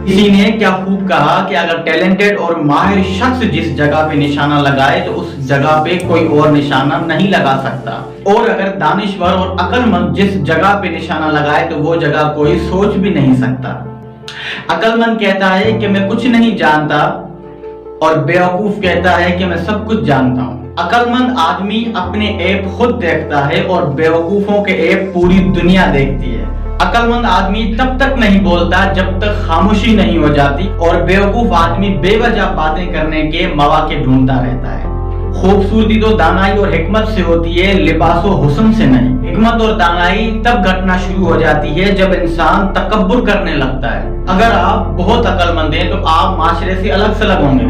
किसी ने क्या खूब कहा कि अगर टैलेंटेड और माहिर शख्स जिस जगह पे निशाना लगाए तो उस जगह पे कोई और निशाना नहीं लगा सकता, और अगर दानिशवर और अक्लमंद जिस जगह पे निशाना लगाए तो वो जगह कोई सोच भी नहीं सकता। अक्लमंद कहता है कि मैं कुछ नहीं जानता, और बेवकूफ कहता है कि मैं सब कुछ जानता हूँ। अक्लमंद आदमी अपने ऐप खुद देखता है और बेवकूफों के ऐप पूरी दुनिया देखती है। अक्लमंद आदमी तब तक नहीं बोलता जब तक खामोशी नहीं हो जाती, और बेवकूफ आदमी बेवजह बातें करने के मौके ढूंढता रहता है। खूबसूरती तो दानाई और हिकमत से होती है, लिबासो हुस्न से नहीं। हिकमत और दानाई तब घटना शुरू हो जाती है जब इंसान तकब्बुर करने लगता है। अगर आप बहुत अक्लमंद हैं तो आप माशरे से अलग सलग होंगे,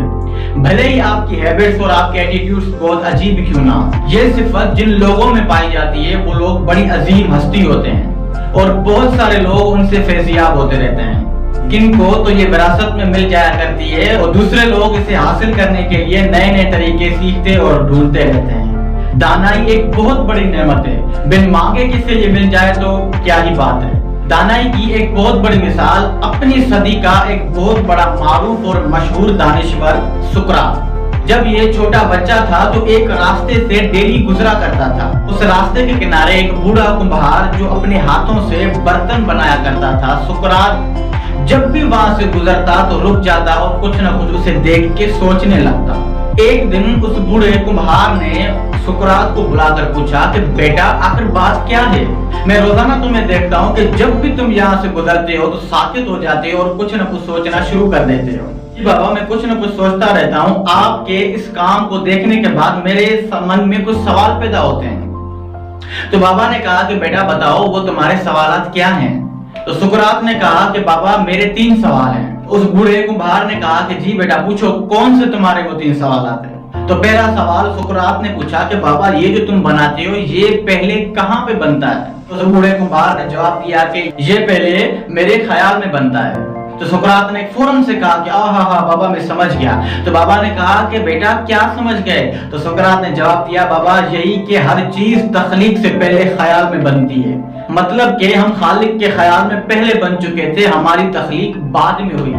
भले ही आपकी हैबिट्स और आपके एटीट्यूड्स बहुत अजीब क्यों ना हो। ये सिफत जिन लोगों में पाई जाती है वो लोग बड़ी अजीम हस्ती होते हैं, और बहुत सारे लोग उनसे फैजियाब होते रहते हैं। किनको तो ये विरासत में मिल जाया करती है, और दूसरे लोग इसे हासिल करने के लिए नए नए तरीके सीखते और ढूंढते रहते हैं। दानाई एक बहुत बड़ी नेमत है, बिन मांगे किसे ये मिल जाए तो क्या ही बात है। दानाई की एक बहुत बड़ी मिसाल अपनी सदी का एक बहुत बड़ा मारूफ और मशहूर दानिशवर सुकरात। जब ये छोटा बच्चा था तो एक रास्ते से डेली गुजरा करता था। उस रास्ते के किनारे एक बूढ़ा कुम्हार जो अपने हाथों से बर्तन बनाया करता था। सुकरात जब भी वहां से गुजरता तो रुक जाता और कुछ न कुछ उसे देख के सोचने लगता। एक दिन उस बूढ़े कुम्हार ने सुकरात को बुलाकर पूछा कि बेटा आखिर बात क्या है? मैं रोजाना तुम्हें देखता हूँ कि जब भी तुम यहाँ से गुजरते हो तो साकित हो जाते हो और कुछ न कुछ सोचना शुरू कर देते हो। जी बाबा, मैं कुछ न कुछ सोचता रहता हूँ। आपके इस काम को देखने के बाद मेरे मन में कुछ सवाल पैदा होते हैं। तो बाबा ने कहा कि बेटा बताओ वो तुम्हारे सवालात क्या हैं? तो सुकरात ने कहा कि बाबा मेरे 3 सवाल हैं। उस बूढ़े कुम्हार ने कहा कि जी बेटा पूछो, कौन से तुम्हारे वो 3 सवालात हैं? तो पहला सवाल सुकरात ने पूछा कि बाबा ये जो तुम बनाते हो ये पहले कहाँ पे बनता है? तो बूढ़े कुम्हार ने जवाब दिया कि ये पहले मेरे ख्याल में बनता है। तो सुकरात ने फौरन से कहा कि हाँ बाबा मैं समझ गया। तो बाबा ने कहा कि बेटा क्या समझ गए? तो सुकरात ने जवाब दिया बाबा यही कि हर चीज तख्लीक से पहले ख्याल में बनती है, मतलब कि हम खालिक के ख्याल में पहले बन चुके थे, हमारी तख्लीक बाद में हुई।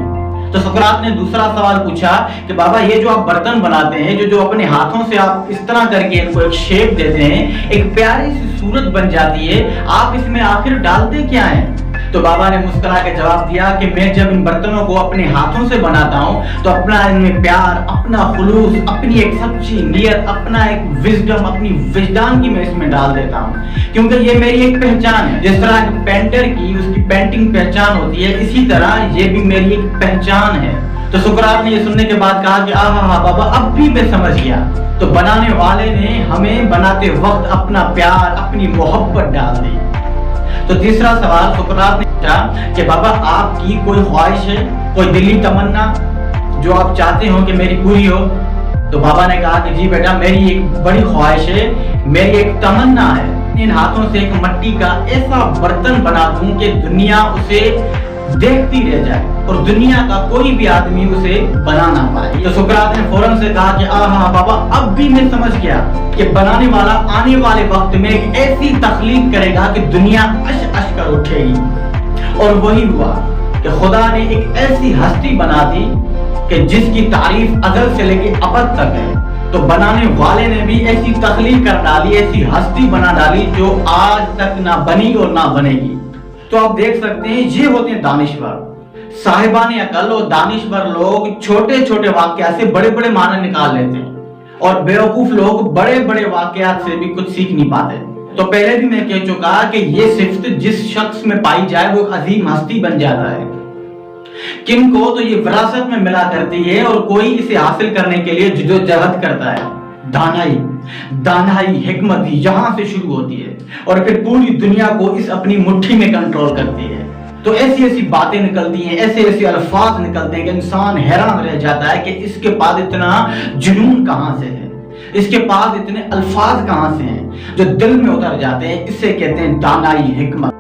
तो सुकरात ने दूसरा सवाल पूछा कि बाबा ये जो आप बर्तन बनाते हैं, जो अपने हाथों से आप इस तरह करके इनको एक शेप देते हैं, एक प्यारी सी सूरत बन जाती है, आप इसमें आखिर डालते क्या हैं? तो बाबा ने मुस्कुरा के जवाब दिया कि मैं जब इन बर्तनों को अपने हाथों से बनाता हूँ तो अपना इनमें प्यार, अपना खुलूस, अपनी एक सच्ची नियत, अपना एक विजडम, अपनी विजदान की मैं इसमें डाल देता हूँ, क्योंकि ये मेरी एक पहचान है। जिस तरह एक पेंटर की उसकी पेंटिंग पहचान होती है, इसी तरह ये भी मेरी एक पहचान है। तो सुकरात ने ये सुनने के बाद कहा कि हाँ बाबा अब भी मैं समझ गया। तो बनाने वाले ने हमें बनाते वक्त अपना प्यार, अपनी मोहब्बत डाल दी। तो तीसरा सवाल सुकरात ने पूछा कि बाबा आपकी कोई ख्वाहिश है, कोई दिली तमन्ना जो आप चाहते हो कि मेरी पूरी हो? तो बाबा ने कहा कि जी बेटा मेरी एक बड़ी ख्वाहिश है, मेरी एक तमन्ना है, इन हाथों से एक मिट्टी का ऐसा बर्तन बना दूं कि दुनिया उसे देखती रह जाए और दुनिया का कोई भी आदमी उसे बना ना पाए। तो सुकरात ने फौरन से कहा कि हाँ बाबा अब भी मैं समझ गया कि बनाने वाला आने वाले वक्त में एक ऐसी तख्लीक करेगा कि दुनिया अश अश कर उठेगी। और वही हुआ कि खुदा ने एक ऐसी हस्ती बना दी कि जिसकी तारीफ अज़ल से लेके अबद तक है। तो बनाने वाले ने भी ऐसी तख्लीक कर डाली, ऐसी हस्ती बना डाली जो आज तक ना बनी और ना बनेगी। तो आप देख सकते हैं ये होते हैं दानिशवर, साहिबाने अकल। और दानिशवर लोग छोटे छोटे वाकया से बड़े बड़े माने निकाल लेते हैं, और बेवकूफ लोग बड़े बड़े वाकयात से भी कुछ सीख नहीं पाते। तो पहले भी मैं कह चुका कि ये सिफ्त जिस शख्स में पाई जाए वो अजीम हस्ती बन जाता है। किनको तो ये विरासत में मिला करती है और कोई इसे हासिल करने के लिए जद्दोजहद करता है। दानाई हिकमत यहाँ से शुरू होती है और फिर पूरी दुनिया को इस अपनी मुट्ठी में कंट्रोल करती है। तो ऐसी ऐसी बातें निकलती हैं, ऐसे ऐसे अल्फाज निकलते हैं कि इंसान हैरान रह जाता है कि इसके पास इतना जुनून कहाँ से है, इसके पास इतने अल्फाज कहाँ से हैं जो दिल में उतर जाते हैं। इसे कहते हैं दानाई हिकमत।